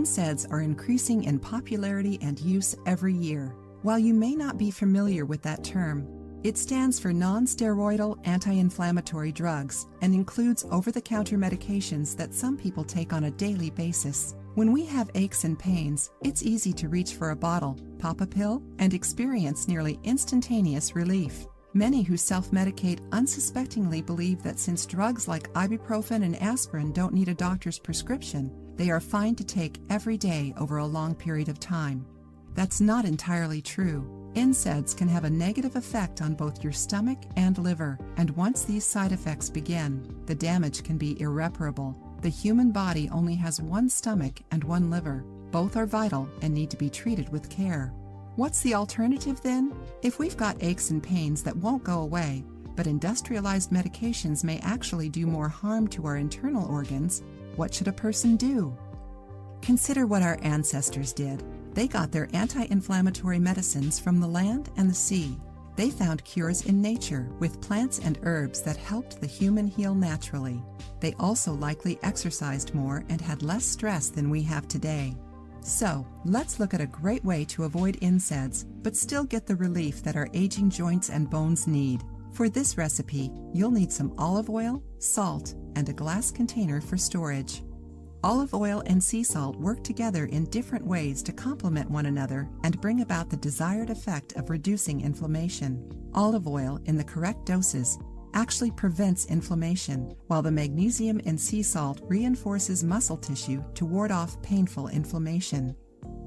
NSAIDs are increasing in popularity and use every year. While you may not be familiar with that term, it stands for non-steroidal anti-inflammatory drugs and includes over-the-counter medications that some people take on a daily basis. When we have aches and pains, it's easy to reach for a bottle, pop a pill, and experience nearly instantaneous relief. Many who self-medicate unsuspectingly believe that since drugs like ibuprofen and aspirin don't need a doctor's prescription, they are fine to take every day over a long period of time. That's not entirely true. NSAIDs can have a negative effect on both your stomach and liver, and once these side effects begin, the damage can be irreparable. The human body only has one stomach and one liver. Both are vital and need to be treated with care. What's the alternative then? If we've got aches and pains that won't go away, but industrialized medications may actually do more harm to our internal organs, what should a person do? Consider what our ancestors did. They got their anti-inflammatory medicines from the land and the sea. They found cures in nature with plants and herbs that helped the human heal naturally. They also likely exercised more and had less stress than we have today. So, let's look at a great way to avoid NSAIDs, but still get the relief that our aging joints and bones need. For this recipe, you'll need some olive oil, salt, and a glass container for storage. Olive oil and sea salt work together in different ways to complement one another and bring about the desired effect of reducing inflammation. Olive oil, in the correct doses, actually prevents inflammation, while the magnesium in sea salt reinforces muscle tissue to ward off painful inflammation.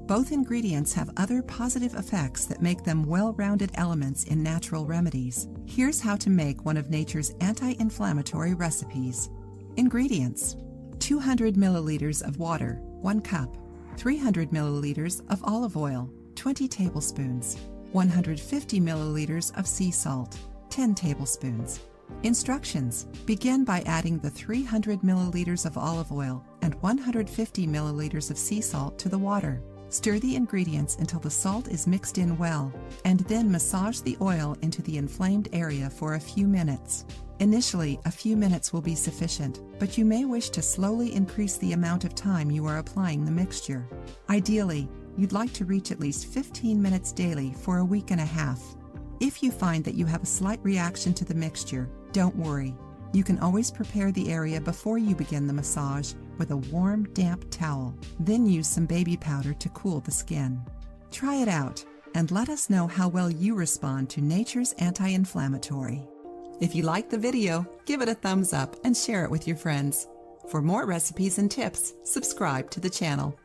Both ingredients have other positive effects that make them well-rounded elements in natural remedies. Here's how to make one of nature's anti-inflammatory recipes. Ingredients: 200 milliliters of water, 1 cup, 300 milliliters of olive oil, 20 tablespoons, 150 milliliters of sea salt, 10 tablespoons. Instructions: begin by adding the 300 milliliters of olive oil and 150 milliliters of sea salt to the water. Stir the ingredients until the salt is mixed in well, and then massage the oil into the inflamed area for a few minutes. Initially, a few minutes will be sufficient, but you may wish to slowly increase the amount of time you are applying the mixture. Ideally, you'd like to reach at least 15 minutes daily for a week and a half. If you find that you have a slight reaction to the mixture, don't worry. You can always prepare the area before you begin the massage with a warm, damp towel. Then use some baby powder to cool the skin. Try it out and let us know how well you respond to nature's anti-inflammatory. If you liked the video, give it a thumbs up and share it with your friends. For more recipes and tips, subscribe to the channel.